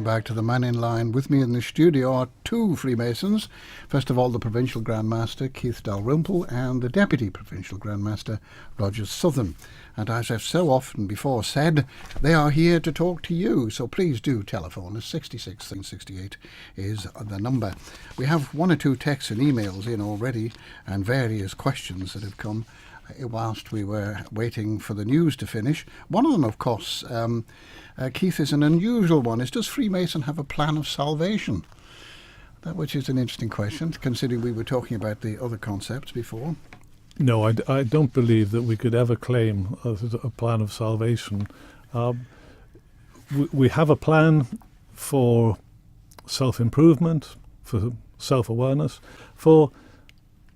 welcome back to the Mannin line. With me in the studio are two Freemasons. First of all, the Provincial Grand Master, Keith Dalrymple, and the Deputy Provincial Grand Master, Roger Southern. And as I've so often before said, they are here to talk to you, so please do telephone us. 6668 is the number. We have one or two texts and emails in already, and various questions that have come whilst we were waiting for the news to finish. One of them, of course, Keith, is an unusual one. Does Freemason have a plan of salvation? That, which is an interesting question, considering we were talking about the other concepts before. No, I don't believe that we could ever claim a plan of salvation. We have a plan for self-improvement, for self-awareness, for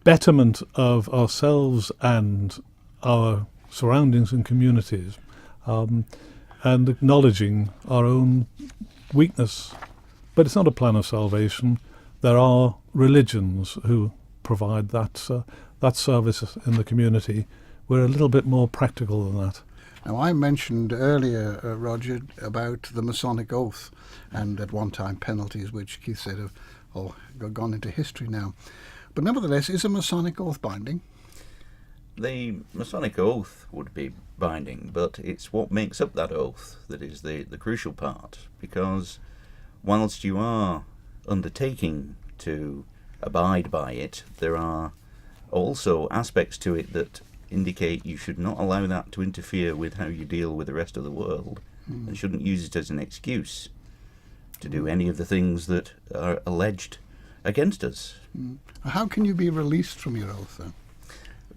betterment of ourselves and our surroundings and communities, and acknowledging our own weakness. But it's not a plan of salvation. There are religions who provide that service in the community. We're a little bit more practical than that. Now, I mentioned earlier, Roger, about the Masonic oath, and at one time penalties, which Keith said have gone into history now. But nevertheless, is a Masonic oath binding? The Masonic oath would be binding, but it's what makes up that oath that is the crucial part, because whilst you are undertaking to abide by it, there are also aspects to it that indicate you should not allow that to interfere with how you deal with the rest of the world, and shouldn't use it as an excuse to do any of the things that are alleged against us. How can you be released from your oath, then?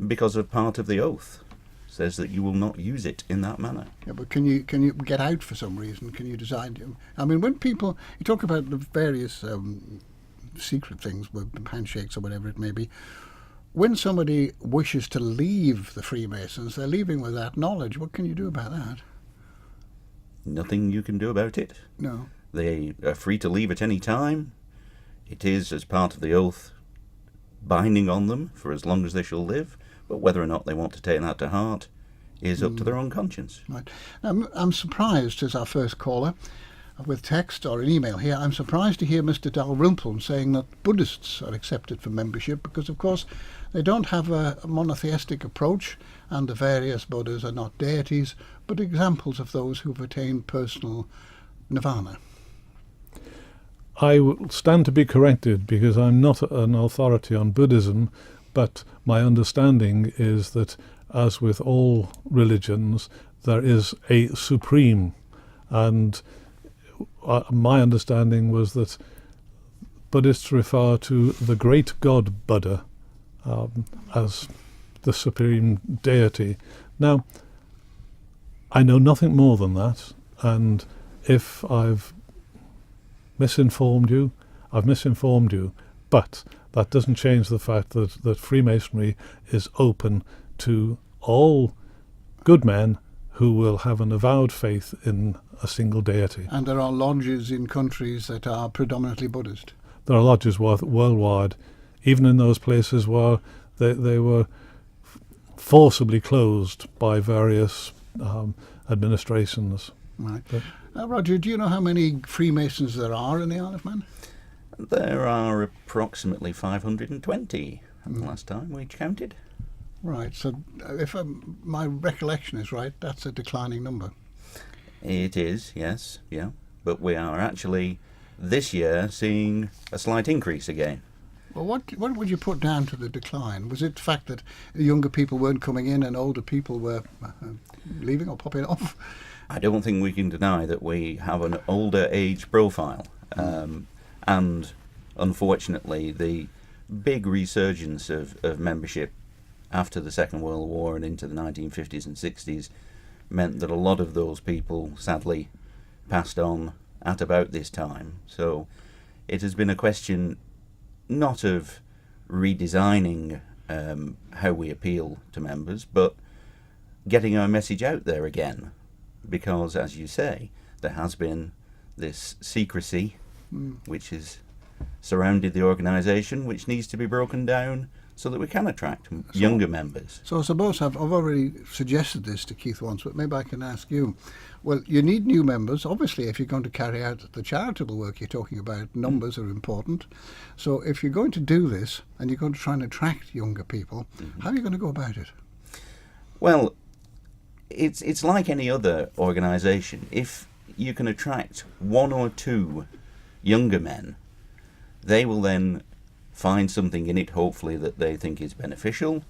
Because of part of the oath says that you will not use it in that manner. Yeah, but can you get out for some reason? Can you decide? I mean, when people, you talk about the various secret things, with handshakes or whatever it may be, when somebody wishes to leave the Freemasons, they're leaving with that knowledge. What can you do about that? Nothing you can do about it. No. They are free to leave at any time. It is, as part of the oath, binding on them for as long as they shall live, but whether or not they want to take that to heart is up to their own conscience. Right. Now, I'm surprised, as our first caller, with text or an email here, I'm surprised to hear Mr. Dalrymple saying that Buddhists are accepted for membership because, of course, they don't have a monotheistic approach, and the various Buddhas are not deities, but examples of those who've attained personal nirvana. I will stand to be corrected because I'm not an authority on Buddhism, but my understanding is that, as with all religions, there is a supreme, and my understanding was that Buddhists refer to the great god Buddha as the supreme deity. Now, I know nothing more than that, and if I've misinformed you, I've misinformed you, but that doesn't change the fact that Freemasonry is open to all good men who will have an avowed faith in a single deity. And there are lodges in countries that are predominantly Buddhist. There are lodges worldwide, even in those places where they were forcibly closed by various administrations. Right. Roger, do you know how many Freemasons there are in the Isle of Man? There are approximately 520 at the last time we counted. Right, so if my recollection is right, that's a declining number. It is, yes, yeah. But we are actually, this year, seeing a slight increase again. Well, what would you put down to the decline? Was it the fact that younger people weren't coming in and older people were leaving or popping off? I don't think we can deny that we have an older age profile. And unfortunately, the big resurgence of membership after the Second World War and into the 1950s and 60s meant that a lot of those people sadly passed on at about this time. So it has been a question not of redesigning how we appeal to members, but getting our message out there again. Because, as you say, there has been this secrecy which has surrounded the organisation, which needs to be broken down so that we can attract younger members. So I suppose I've already suggested this to Keith once, but maybe I can ask you. Well, you need new members. Obviously, if you're going to carry out the charitable work you're talking about, numbers are important. So if you're going to do this and you're going to try and attract younger people, how are you going to go about it? Well, it's like any other organisation. If you can attract one or two younger men, they will then find something in it, hopefully, that they think is beneficial,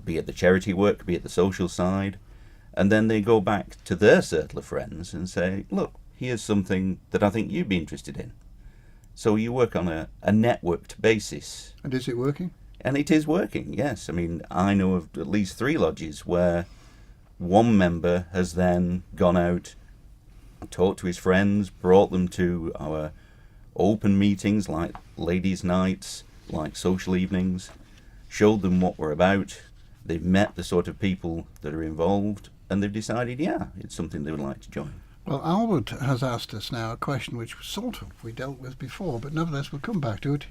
be it the charity work, be it the social side, and then they go back to their circle of friends and say, look, here's something that I think you'd be interested in. So you work on a networked basis. And is it working? And it is working, yes. I mean, I know of at least 3 lodges where one member has then gone out, talked to his friends, brought them to our open meetings like ladies' nights, like social evenings, showed them what we're about. They've met the sort of people that are involved, and they've decided, yeah, it's something they would like to join. Well, Albert has asked us now a question which we dealt with before, but nevertheless we'll come back to it.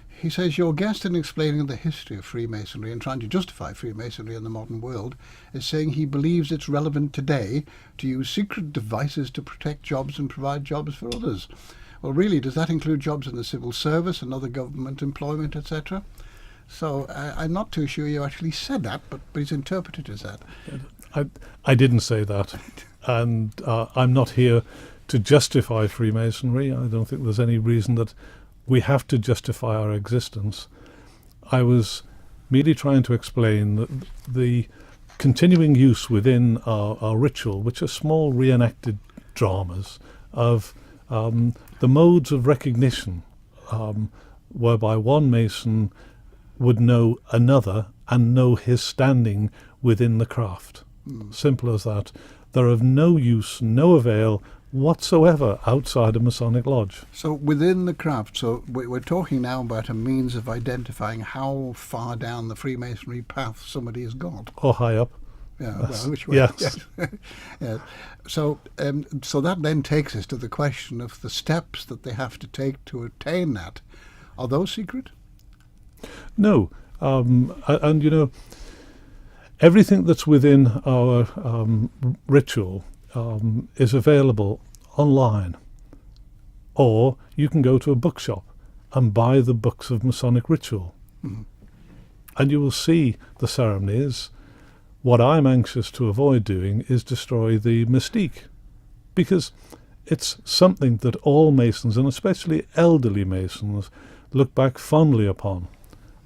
He says, your guest in explaining the history of Freemasonry and trying to justify Freemasonry in the modern world is saying he believes it's relevant today to use secret devices to protect jobs and provide jobs for others. Well, really, does that include jobs in the civil service and other government employment, etc.? So I'm not too sure you actually said that, but he's interpreted it as that. I didn't say that, and I'm not here to justify Freemasonry. I don't think there's any reason that we have to justify our existence. I was merely trying to explain that the continuing use within our ritual, which are small reenacted dramas of the modes of recognition, whereby one Mason would know another and know his standing within the craft. Simple as that. They're of no use, no avail whatsoever outside a Masonic lodge. So within the craft, so we're talking now about a means of identifying how far down the Freemasonry path somebody has got. Or high up. Yeah, well, which way? Yes. Yeah. So that then takes us to the question of the steps that they have to take to attain that. Are those secret? No. And you know, everything that's within our ritual is available online, or you can go to a bookshop and buy the books of Masonic ritual, and you will see the ceremonies. What I'm anxious to avoid doing is destroy the mystique, because it's something that all Masons, and especially elderly Masons, look back fondly upon.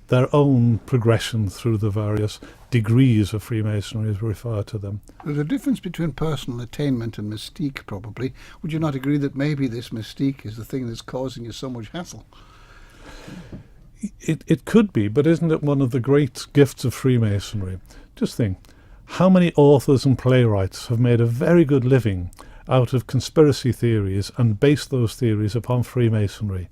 Their own progression through the various degrees of Freemasonry, as we refer to them. There's a difference between personal attainment and mystique, probably. Would you not agree that maybe this mystique is the thing that's causing you so much hassle? It could be, but isn't it one of the great gifts of Freemasonry? Just think, how many authors and playwrights have made a very good living out of conspiracy theories and based those theories upon Freemasonry?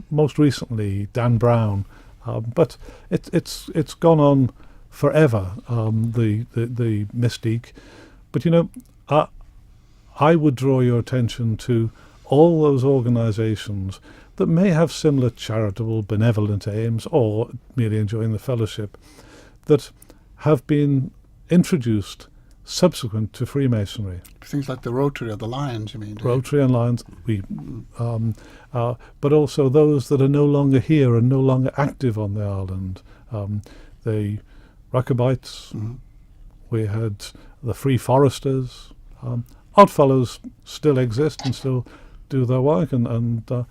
Most recently, Dan Brown. But it's gone on forever, the mystique. But you know, I would draw your attention to all those organisations that may have similar charitable, benevolent aims, or merely enjoying the fellowship, that have been introduced subsequent to Freemasonry. Things like the Rotary or the Lions, you mean? Rotary and Lions, but also those that are no longer here and no longer active on the island. The Rechabites, we had the Free Foresters. Oddfellows still exist and still do their work, and the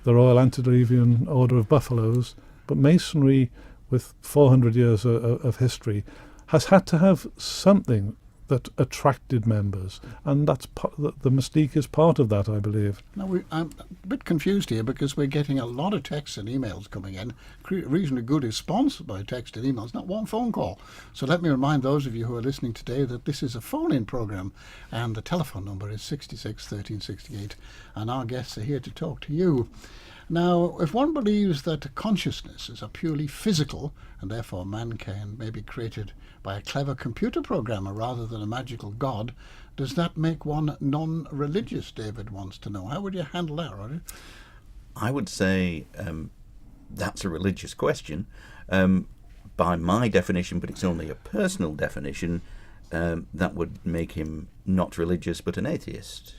Royal Antediluvian Order of Buffaloes. But Masonry, with 400 years of history, has had to have something that attracted members, and that's the mystique is part of that, I believe. Now, I'm a bit confused here because we're getting a lot of texts and emails coming in, reasonably good response by text and emails, not one phone call. So let me remind those of you who are listening today that this is a phone-in program, and the telephone number is 66 13 68, and our guests are here to talk to you. Now, if one believes that consciousness is a purely physical, and therefore mankind may be created by a clever computer programmer rather than a magical god, does that make one non-religious, David wants to know. How would you handle that, Roger? I would say that's a religious question. By my definition, but it's only a personal definition, that would make him not religious but an atheist,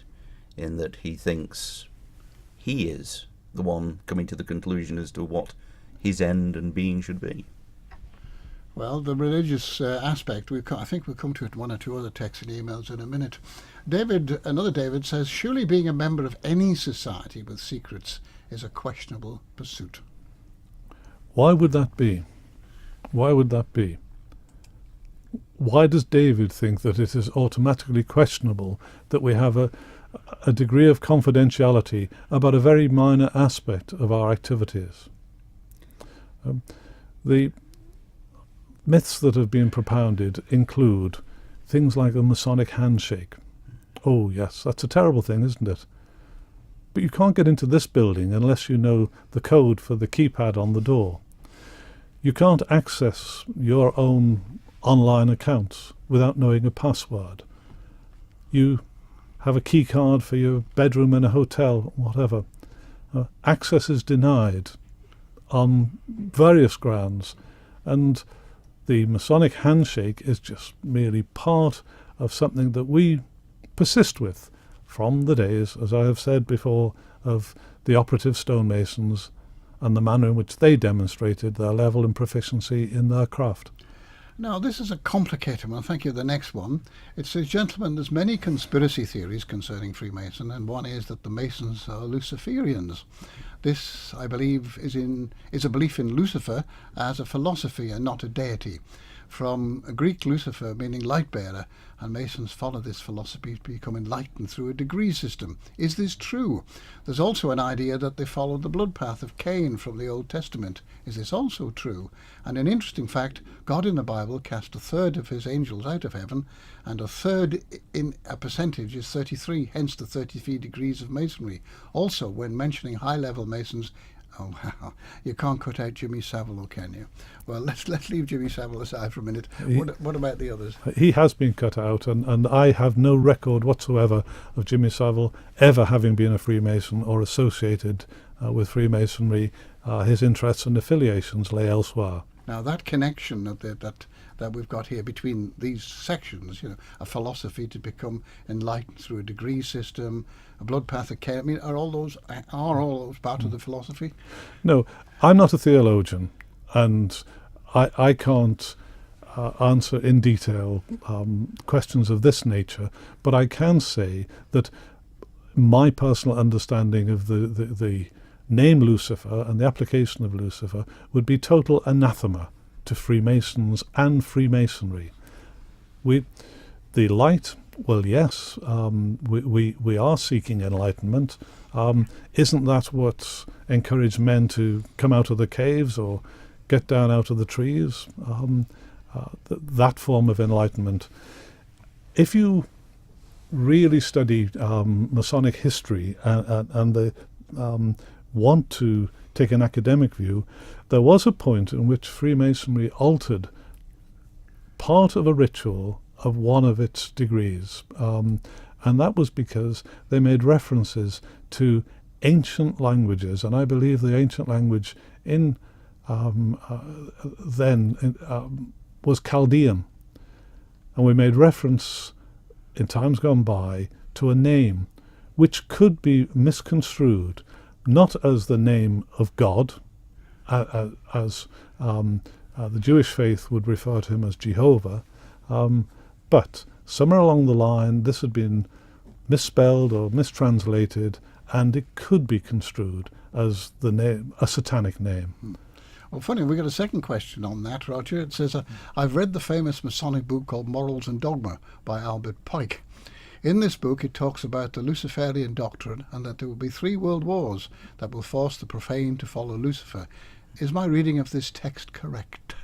in that he thinks he is the one coming to the conclusion as to what his end and being should be. Well, the religious aspect, I think we'll come to it in one or two other texts and emails in a minute. Another David says, surely being a member of any society with secrets is a questionable pursuit. Why would that be? Why would that be? Why does David think that it is automatically questionable that we have a degree of confidentiality about a very minor aspect of our activities? The myths that have been propounded include things like the Masonic handshake. Oh yes, that's a terrible thing, isn't it? But you can't get into this building unless you know the code for the keypad on the door. You can't access your own online accounts without knowing a password. You have a key card for your bedroom in a hotel, whatever. Access is denied on various grounds, and the Masonic handshake is just merely part of something that we persist with from the days, as I have said before, of the operative stonemasons and the manner in which they demonstrated their level and proficiency in their craft. Now, this is a complicated one. Thank you. The next one. It says, gentlemen, there's many conspiracy theories concerning Freemason, and one is that the Masons are Luciferians. This, I believe, is a belief in Lucifer as a philosophy and not a deity. From Greek Lucifer meaning light bearer, and Masons follow this philosophy to become enlightened through a degree system. Is this true? There's also an idea that they follow the blood path of Cain from the Old Testament. Is this also true? And an interesting fact, God in the Bible cast a third of his angels out of heaven, and a third in a percentage is 33, hence the 33 degrees of Masonry. Also, when mentioning high-level Masons, you can't cut out Jimmy Savile, can you? Well, let's leave Jimmy Savile aside for a minute. What about the others? He has been cut out, and I have no record whatsoever of Jimmy Savile ever having been a Freemason or associated with Freemasonry. His interests and affiliations lay elsewhere. Now, that connection that we've got here between these sections, a philosophy to become enlightened through a degree system, a blood path of Cain, I mean, are all those part of the philosophy? No, I'm not a theologian, and I can't answer in detail questions of this nature, but I can say that my personal understanding of the name Lucifer and the application of Lucifer would be total anathema to Freemasons and Freemasonry. The light, well, yes, we are seeking enlightenment. Isn't that what encouraged men to come out of the caves or get down out of the trees? That form of enlightenment. If you really study Masonic history and want to take an academic view, there was a point in which Freemasonry altered part of a ritual of one of its degrees, and that was because they made references to ancient languages, and I believe the ancient language in then was Chaldean, and we made reference in times gone by to a name which could be misconstrued not as the name of God, as the Jewish faith would refer to him as Jehovah, but somewhere along the line this had been misspelled or mistranslated, and it could be construed as the name, a satanic name. Well, funny, we got a second question on that, Roger. It says, I've read the famous Masonic book called Morals and Dogma by Albert Pike. In this book, it talks about the Luciferian doctrine and that there will be 3 world wars that will force the profane to follow Lucifer. Is my reading of this text correct?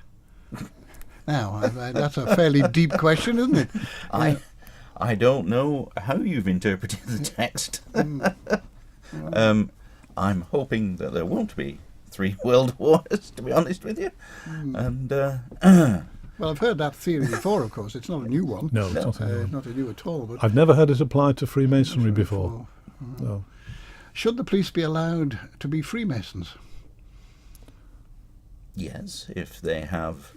Now, that's a fairly deep question, isn't it? I don't know how you've interpreted the text. I'm hoping that there won't be 3 world wars, to be honest with you. And well, I've heard that theory before, of course. It's not a new one. No, it's not a new at all. But I've never heard it applied to Freemasonry before. No. Should the police be allowed to be Freemasons? Yes, if they have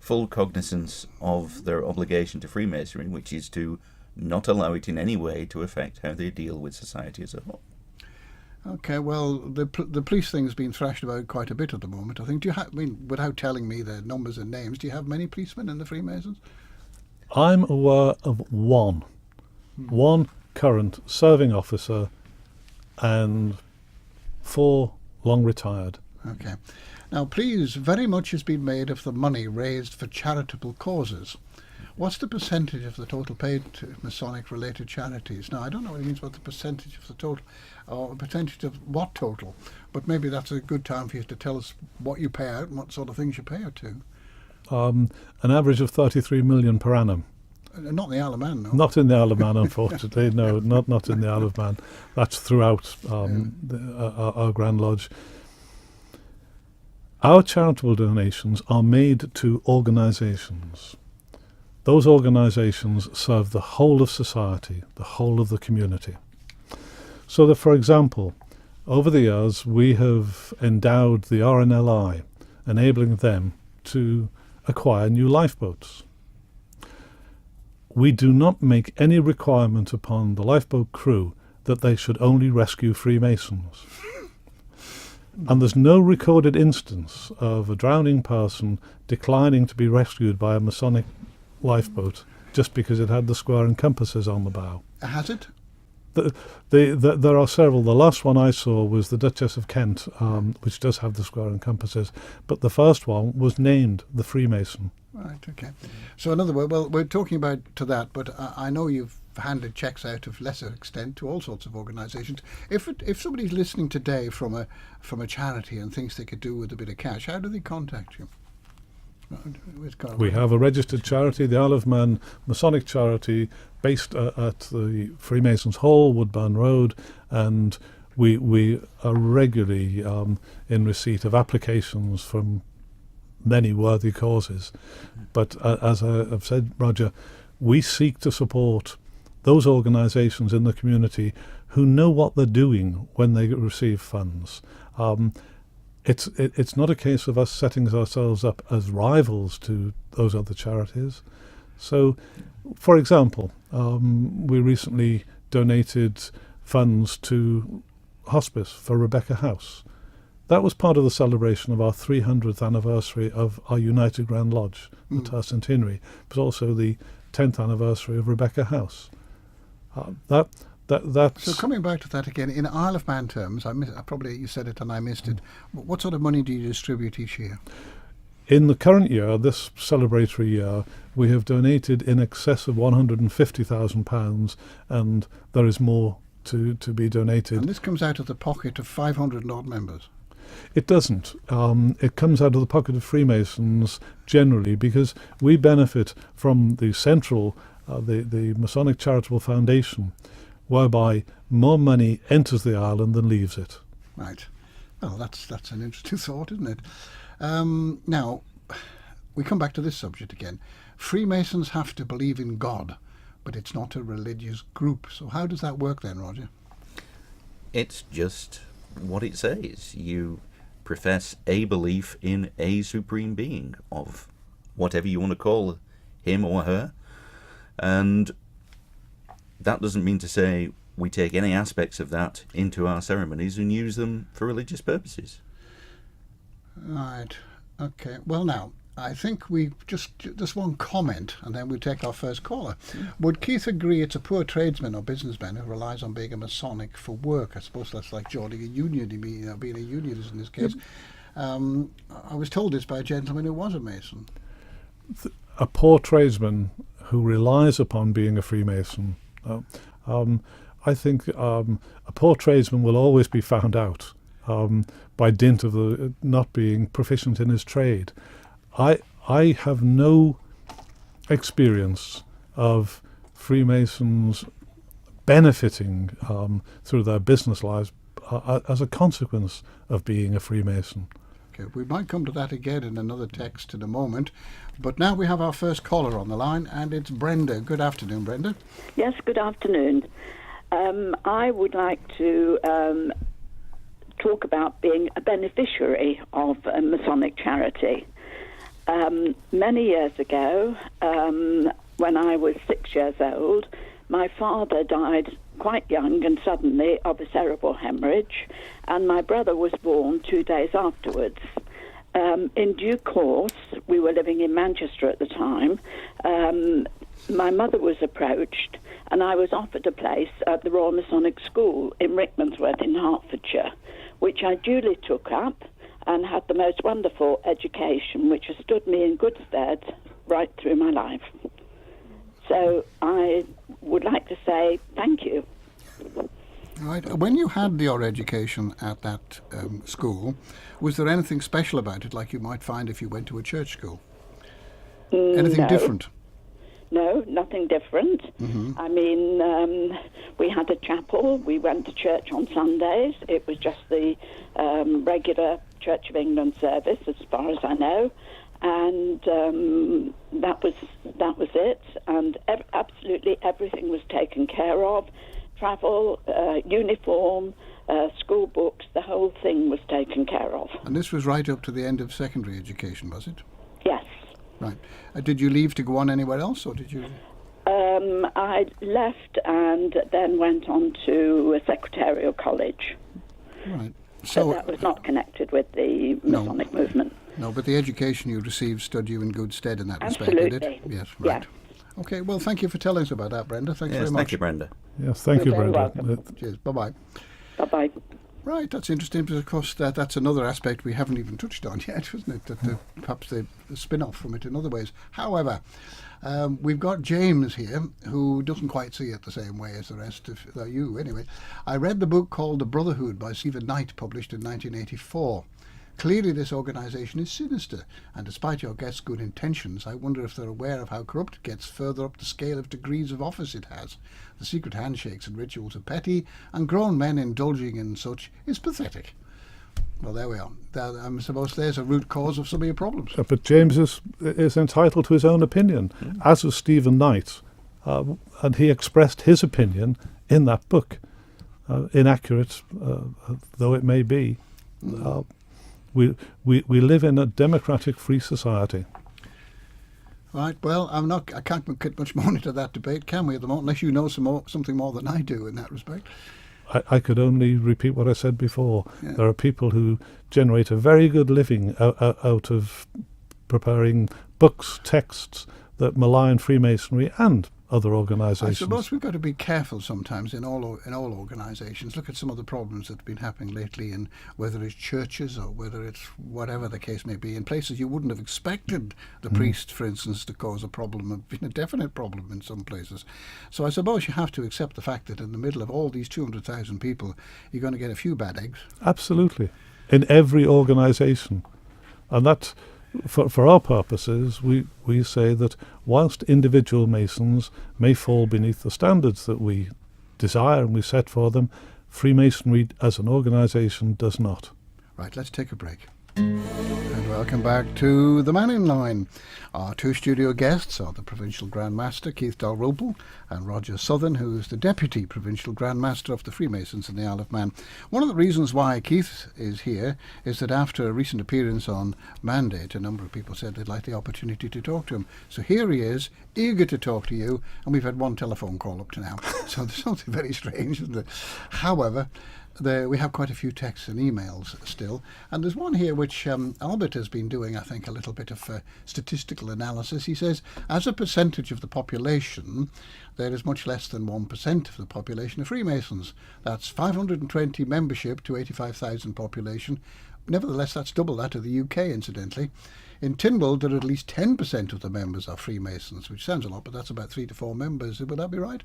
full cognizance of their obligation to Freemasonry, which is to not allow it in any way to affect how they deal with society as a whole. Okay, well, the police thing's been thrashed about quite a bit at the moment. I think. Do you have? I mean, without telling me the numbers and names, do you have many policemen in the Freemasons? I'm aware of one current serving officer, and 4 long retired. Okay. Now, please, very much has been made of the money raised for charitable causes. What's the percentage of the total paid to Masonic-related charities? Now, I don't know what it means about the percentage of the total, or percentage of what total, but maybe that's a good time for you to tell us what you pay out and what sort of things you pay out to. An average of 33 million per annum. Not in the Isle of Man, no. Not in the Isle of Man, unfortunately. No, not in the Isle of Man. That's throughout our Grand Lodge. Our charitable donations are made to organisations. Those organisations serve the whole of society, the whole of the community. So that, for example, over the years we have endowed the RNLI, enabling them to acquire new lifeboats. We do not make any requirement upon the lifeboat crew that they should only rescue Freemasons. And there's no recorded instance of a drowning person declining to be rescued by a Masonic lifeboat just because it had the square and compasses on the bow. Has it? There are several. The last one I saw was the Duchess of Kent, which does have the square and compasses, but the first one was named the Freemason. Right, okay. So in other words, well, we're talking about to that, but I know you've handed checks out of lesser extent to all sorts of organisations. If somebody's listening today from a charity and thinks they could do with a bit of cash, how do they contact you? We have a registered charity, the Isle of Man Masonic Charity, based at the Freemasons Hall, Woodburn Road, and we are regularly in receipt of applications from many worthy causes. But as I've said, Roger, we seek to support those organisations in the community who know what they're doing when they receive funds. It's not a case of us setting ourselves up as rivals to those other charities. So, for example, we recently donated funds to hospice for Rebecca House. That was part of the celebration of our 300th anniversary of our United Grand Lodge, the Tercentenary, but also the 10th anniversary of Rebecca House. That's So coming back to that again, in Isle of Man terms, probably you said it and I missed it. What sort of money do you distribute each year? In the current year, this celebratory year, we have donated in excess of £150,000, and there is more to be donated. And this comes out of the pocket of 500 odd members. It doesn't. It comes out of the pocket of Freemasons generally, because we benefit from the central, the Masonic Charitable Foundation, whereby more money enters the island than leaves it. Right. Well, that's an interesting thought, isn't it? Now, we come back to this subject again. Freemasons have to believe in God, but it's not a religious group. So how does that work then, Roger? It's just what it says. You profess a belief in a supreme being of whatever you want to call him or her, and that doesn't mean to say we take any aspects of that into our ceremonies and use them for religious purposes. Right. Okay. Well, now, I think we just one comment, and then we'll take our first caller. Would Keith agree it's a poor tradesman or businessman who relies on being a Masonic for work? I suppose that's like joining a union, being a unionist in this case. I was told this by a gentleman who was a Mason. A poor tradesman who relies upon being a Freemason. I think a poor tradesman will always be found out by dint of not being proficient in his trade. I have no experience of Freemasons benefiting through their business lives as a consequence of being a Freemason. Okay, we might come to that again in another text in a moment, but now we have our first caller on the line, and it's Brenda. Good afternoon, Brenda. Yes, good afternoon. I would like to talk about being a beneficiary of a Masonic charity. Many years ago, when I was 6 years old, my father died quite young and suddenly of a cerebral hemorrhage, and my brother was born 2 days afterwards. In due course, we were living in Manchester at the time, my mother was approached and I was offered a place at the Royal Masonic School in Rickmansworth in Hertfordshire, which I duly took up and had the most wonderful education, which has stood me in good stead right through my life. So I would like to say thank you. Right. When you had your education at that school, was there anything special about it, like you might find if you went to a church school? Anything No. different? No, nothing different. I mean, we had a chapel. We went to church on Sundays. It was just the regular Church of England service, as far as I know, and that was it. And absolutely everything was taken care of. Travel, uniform, school books, the whole thing was taken care of. And this was right up to the end of secondary education, was it? Yes. Right. Did you leave to go on anywhere else, or did you? I left and then went on to a secretarial college. Right. So that was not connected with the Masonic movement. No, but the education you received stood you in good stead in that Absolutely. respect, did it? Yes, right. Yeah. Okay, well, thank you for telling us about that, Brenda. Thanks very much. Thank you, Brenda. Yes, thank you, You're very Brenda. welcome. Cheers. Bye-bye. Bye-bye. Right, that's interesting, because of course that's another aspect we haven't even touched on yet, isn't it? That perhaps the spin-off from it in other ways. However, we've got James here, who doesn't quite see it the same way as the rest of you, anyway. I read the book called The Brotherhood by Stephen Knight, published in 1984. Clearly this organisation is sinister, and despite your guest's good intentions, I wonder if they're aware of how corrupt it gets further up the scale of degrees of office it has. The secret handshakes and rituals are petty, and grown men indulging in such is pathetic. Well, there we are. I suppose there's a root cause of some of your problems. But James is entitled to his own opinion, as was Stephen Knight, and he expressed his opinion in that book, inaccurate though it may be. We live in a democratic, free society. Right. Well, I can't get much more into that debate, can we, at the moment? Unless you know something more than I do in that respect. I could only repeat what I said before. Yeah. There are people who generate a very good living out of preparing books, texts that malign Freemasonry and other organisations. I suppose we've got to be careful sometimes in all organisations. Look at some of the problems that have been happening lately, in whether it's churches or whether it's whatever the case may be, in places you wouldn't have expected the priest, for instance, to cause a problem, a definite problem in some places. So I suppose you have to accept the fact that in the middle of all these 200,000 people, you're going to get a few bad eggs. Absolutely. In every organisation. And that, for our purposes, we say that whilst individual Masons may fall beneath the standards that we desire and we set for them, Freemasonry as an organisation does not. Right, let's take a break. And welcome back to the Mannin Line. Our two studio guests are the Provincial Grand Master Keith Dalrymple and Roger Southern, who is the Deputy Provincial Grand Master of the Freemasons in the Isle of Man. One of the reasons why Keith is here is that after a recent appearance on Mandate, a number of people said they'd like the opportunity to talk to him. So here he is, eager to talk to you, and we've had one telephone call up to now. So there's something very strange, isn't there? However, we have quite a few texts and emails still, and there's one here which Albert has been doing, I think, a little bit of statistical analysis. He says, as a percentage of the population, there is much less than 1% of the population of Freemasons. That's 520 membership to 85,000 population. Nevertheless, that's double that of the UK, incidentally. In Tynwald, there are at least 10% of the members are Freemasons, which sounds a lot, but that's about 3 to 4 members. Would that be right?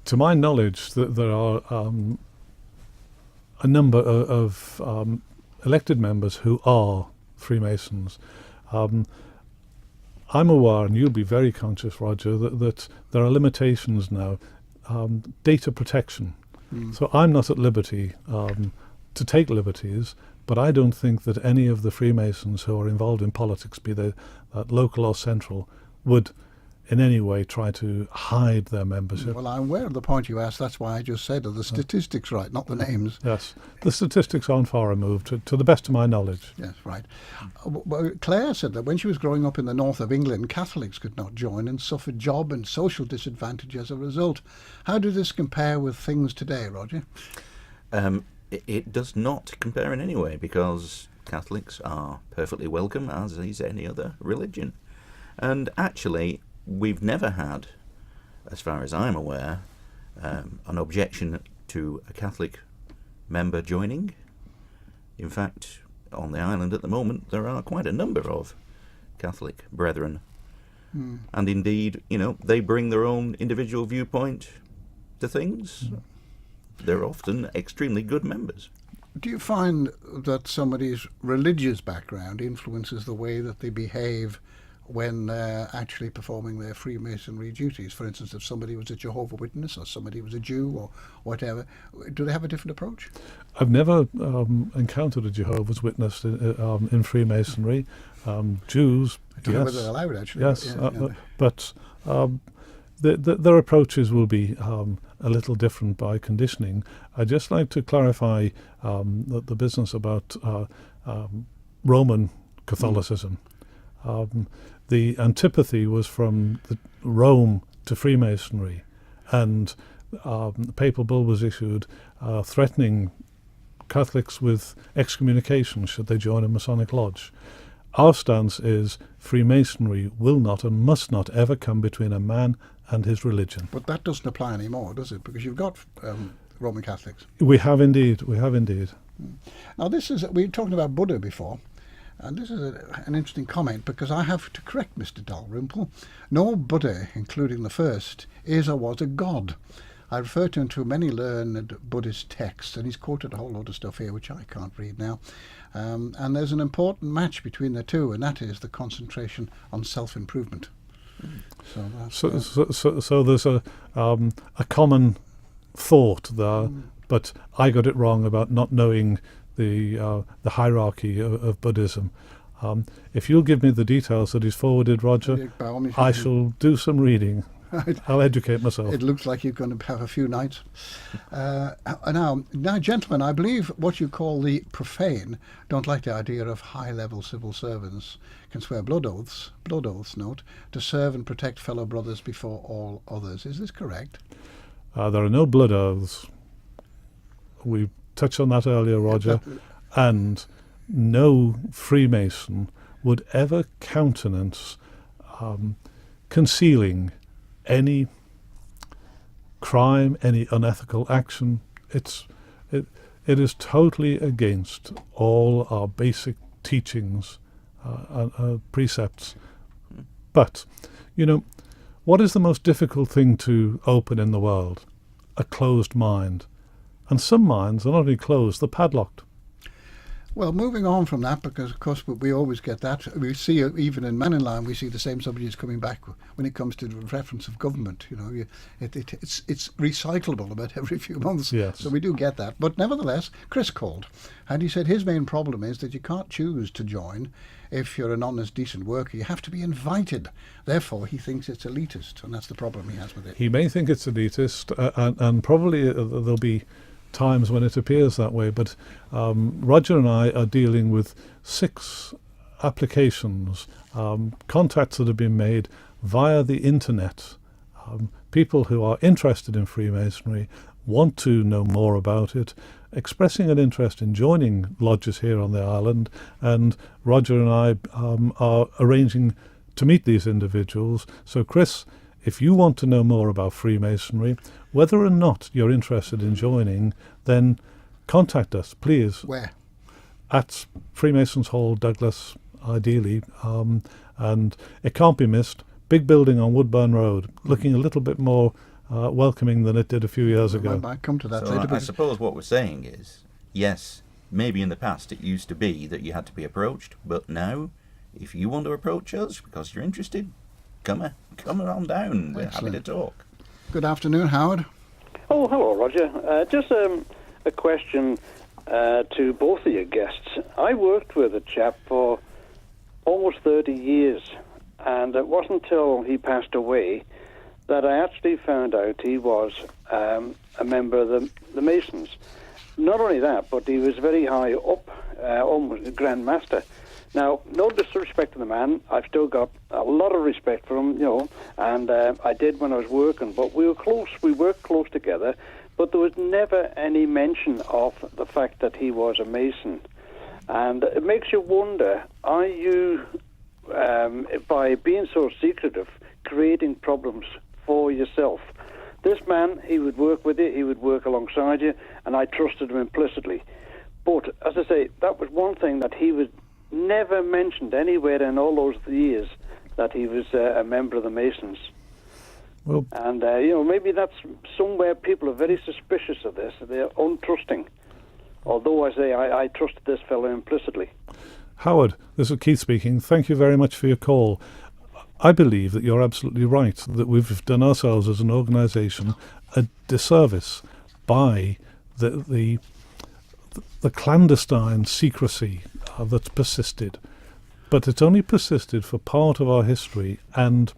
To my knowledge, there are a number of elected members who are Freemasons. I'm aware, and you'll be very conscious, Roger, that there are limitations now. Data protection. So I'm not at liberty to take liberties, but I don't think that any of the Freemasons who are involved in politics, be they local or central, would in any way try to hide their membership. Well, I'm aware of the point you asked. That's why I just said, are the statistics right, not the names? Yes, the statistics aren't far removed, to the best of my knowledge. Yes, right. Well, Claire said that when she was growing up in the north of England, Catholics could not join and suffered job and social disadvantage as a result. How does this compare with things today, Roger? It does not compare in any way, because Catholics are perfectly welcome, as is any other religion. And actually, we've never had, as far as I'm aware, an objection to a Catholic member joining. In fact, on the island at the moment, there are quite a number of Catholic brethren. And indeed, they bring their own individual viewpoint to things. They're often extremely good members. Do you find that somebody's religious background influences the way that they behave when actually performing their Freemasonry duties? For instance, if somebody was a Jehovah's Witness or somebody was a Jew or whatever, do they have a different approach? I've never encountered a Jehovah's Witness in Freemasonry. Jews, I don't know yes. whether they're allowed, actually. Yes, Yeah. but their approaches will be a little different by conditioning. I'd just like to clarify the business about Roman Catholicism. The antipathy was from Rome to Freemasonry, and the papal bull was issued threatening Catholics with excommunication should they join a Masonic lodge. Our stance is Freemasonry will not and must not ever come between a man and his religion. But that doesn't apply anymore, does it? Because you've got Roman Catholics. We have indeed. Now, we were talking about Buddha before, and this is an interesting comment, because I have to correct Mr. Dalrymple. No Buddha, including the first, is or was a god. I refer to him to many learned Buddhist texts, and he's quoted a whole lot of stuff here which I can't read now. And there's an important match between the two, and that is the concentration on self-improvement. So there's a common thought there, but I got it wrong about not knowing the hierarchy of Buddhism. If you'll give me the details that he's forwarded, Roger, I shall do some reading. I'll educate myself. It looks like you're going to have a few nights. Now, gentlemen, I believe what you call the profane don't like the idea of high-level civil servants can swear blood oaths, to serve and protect fellow brothers before all others. Is this correct? There are no blood oaths. We touched on that earlier, Roger. And no Freemason would ever countenance concealing any crime, any unethical action. It is totally against all our basic teachings and precepts. But, what is the most difficult thing to open in the world? A closed mind. And some minds are not only closed, they're padlocked. Well, moving on from that, because of course we always get that. We see even in Mannin, we see the same subjects coming back when it comes to the reference of government. It's recyclable about every few months. Yes. So we do get that. But nevertheless, Chris called, and he said his main problem is that you can't choose to join if you're an honest, decent worker. You have to be invited. Therefore, he thinks it's elitist, and that's the problem he has with it. He may think it's elitist, and probably there'll be times when it appears that way, but Roger and I are dealing with 6 applications, contacts that have been made via the internet, people who are interested in Freemasonry, want to know more about it, expressing an interest in joining lodges here on the island, and Roger and I are arranging to meet these individuals. So Chris, if you want to know more about Freemasonry, whether or not you're interested in joining, then contact us, please. Where? At Freemasons Hall, Douglas, ideally. And it can't be missed. Big building on Woodburn Road, looking a little bit more welcoming than it did a few years ago. I might come to that So later. I suppose what we're saying is, yes, maybe in the past it used to be that you had to be approached, but now, if you want to approach us because you're interested, come on down. We're happy to talk. Good afternoon, Howard. Oh, hello, Roger. Just a question to both of your guests. I worked with a chap for almost 30 years, and it wasn't until he passed away that I actually found out he was a member of the Masons. Not only that, but he was very high up, almost a Grand Master. Now, no disrespect to the man, I've still got a lot of respect for him, and I did when I was working, but we were close, we worked close together, but there was never any mention of the fact that he was a Mason. And it makes you wonder, are you, by being so secretive, creating problems for yourself? This man, he would work with you, he would work alongside you, and I trusted him implicitly. But, as I say, that was one thing that he was never mentioned anywhere in all those years, that he was a member of the Masons. Well, And, maybe that's somewhere people are very suspicious of this. They're untrusting. Although I trusted this fellow implicitly. Howard, this is Keith speaking. Thank you very much for your call. I believe that you're absolutely right, that we've done ourselves as an organisation a disservice by the clandestine secrecy that's persisted. But it's only persisted for part of our history, and,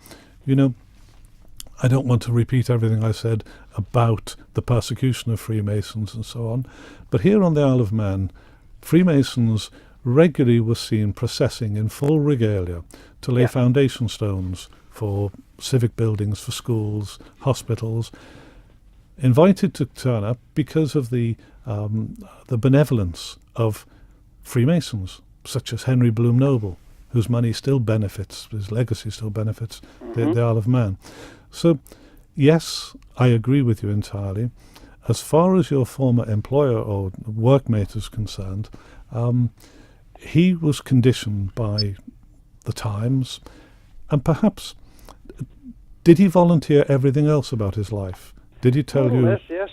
I don't want to repeat everything I said about the persecution of Freemasons and so on, but here on the Isle of Man, Freemasons regularly were seen processing in full regalia to lay foundation stones for civic buildings, for schools, hospitals, invited to turn up because of the benevolence of Freemasons, such as Henry Bloom Noble, whose money still benefits, his legacy still benefits the Isle of Man. So, yes, I agree with you entirely. As far as your former employer or workmate is concerned, he was conditioned by the times, and perhaps, did he volunteer everything else about his life? Did he tell you? Yes.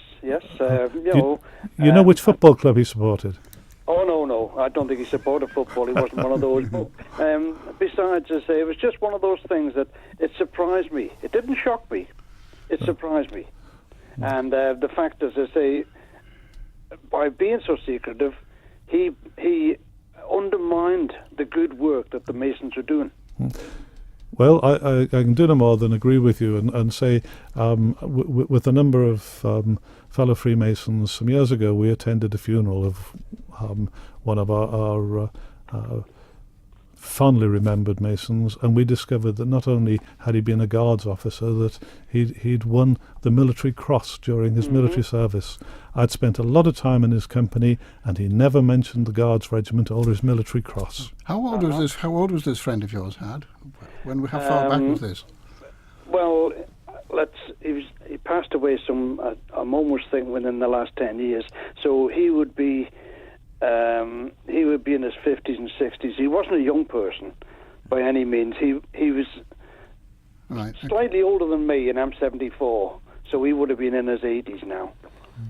You know which football club he supported? Oh, no. I don't think he supported football. He wasn't one of those. But, besides, I say, it was just one of those things that it surprised me. It didn't shock me. It surprised me. And the fact is, I say, by being so secretive, he undermined the good work that the Masons are doing. Well, I can do no more than agree with you and say, with a number of fellow Freemasons, some years ago we attended a funeral of one of our fondly remembered Masons, and we discovered that not only had he been a Guards officer, that he'd won the Military Cross during his military service. I'd spent a lot of time in his company, and he never mentioned the Guards Regiment or his Military Cross. How old was this? How old was this friend of yours? How far back was this? Well, he passed away I'm almost thinking within the last 10 years. So he would be in his 50s and 60s. He wasn't a young person by any means. He was slightly older than me, and I'm 74. So he would have been in his 80s now.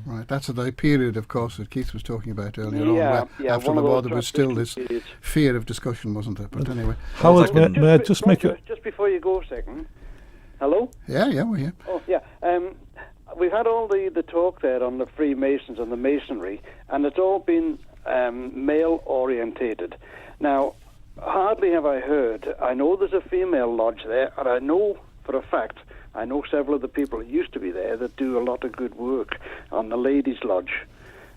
Right, that's the period, of course, that Keith was talking about earlier on. Where after the war, there was still this fear of discussion, wasn't there? But anyway, Howard, may I just make a... Just before you go a second. Hello? Yeah, we're here. Oh, yeah. We've had all the talk there on the Freemasons and the Masonry, and it's all been male-orientated. Now, hardly have I heard. I know there's a female lodge there, and I know for a fact, I know several of the people who used to be there that do a lot of good work on the ladies' lodge.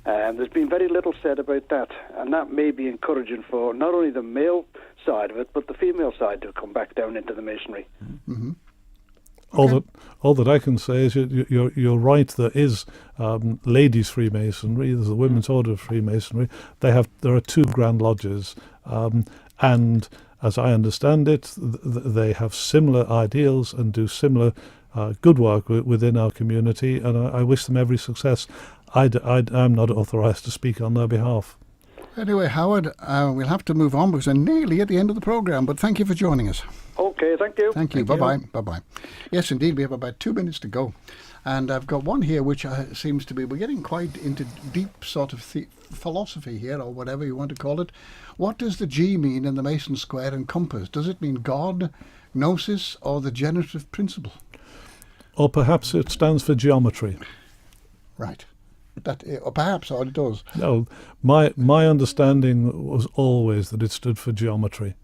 There's been very little said about that, and that may be encouraging for not only the male side of it, but the female side to come back down into the Masonry. Mm-hmm. All that I can say is you're right. There is ladies' Freemasonry. There's the Women's Order of Freemasonry. There are two grand lodges, and as I understand it, they have similar ideals and do similar good work within our community. And I wish them every success. I'm not authorised to speak on their behalf. Anyway, Howard, we'll have to move on because we're nearly at the end of the programme. But thank you for joining us. Okay, thank you. Thank you. Bye-bye. Bye-bye. Yes, indeed, we have about 2 minutes to go. And I've got one here which seems to be, we're getting quite into deep sort of philosophy here, or whatever you want to call it. What does the G mean in the Mason square and compass? Does it mean God, gnosis, or the generative principle? Or perhaps it stands for geometry. Right. Or perhaps it does. No, my understanding was always that it stood for geometry.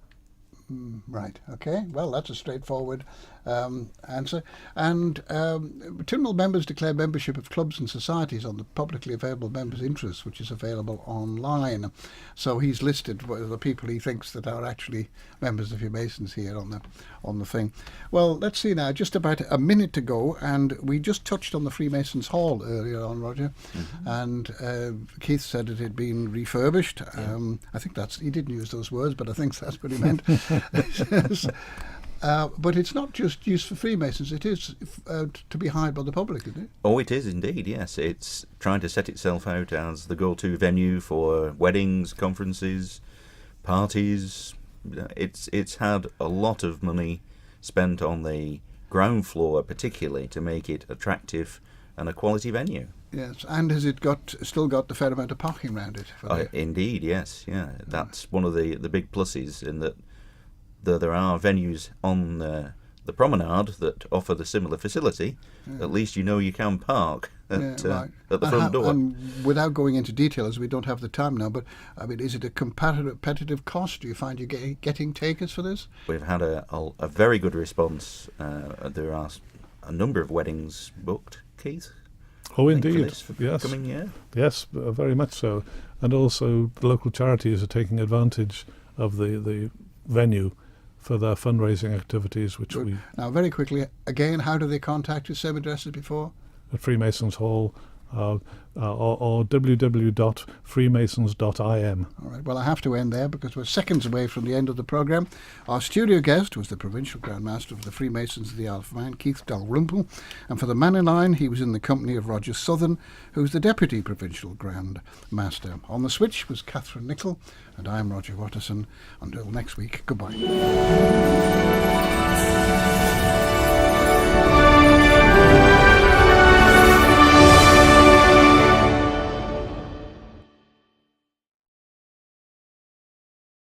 Right. Okay. Well, that's a straightforward answer. And Tynwald members declare membership of clubs and societies on the publicly available members' interests, which is available online. So he's listed the people he thinks that are actually members of Freemasons here on the thing. Well, let's see now. Just about a minute to go, and we just touched on the Freemasons Hall earlier on, Roger, and Keith said it had been refurbished. I think he didn't use those words, but I think that's what he meant. But it's not just used for Freemasons, it is to be hired by the public, isn't it? Oh, it is indeed, yes. It's trying to set itself out as the go-to venue for weddings, conferences, parties. It's had a lot of money spent on the ground floor, particularly, to make it attractive and a quality venue. Yes, and has it still got the fair amount of parking around it? Indeed, yes, yeah. That's one of the big pluses, in that there are venues on the promenade that offer the similar facility. At least you know you can park at the front door. And without going into detail, as we don't have the time now, but I mean, is it a competitive cost? Do you find you're getting takers for this? We've had a very good response. There are a number of weddings booked, Keith. Oh, indeed. For yes. Coming year. Yes, very much so. And also the local charities are taking advantage of the venue for their fundraising activities, which Good. we... Now, very quickly, again, how do they contact you? Same address as before? At Freemasons Hall or www.freemasons.im. All right, well, I have to end there because we're seconds away from the end of the programme. Our studio guest was the Provincial Grand Master of the Freemasons of the Isle of Man, Keith Dalrymple, and for the Mannin line, he was in the company of Roger Southern, who's the Deputy Provincial Grand Master. On the switch was Catherine Nichol, and I'm Roger Watterson. Until next week, goodbye.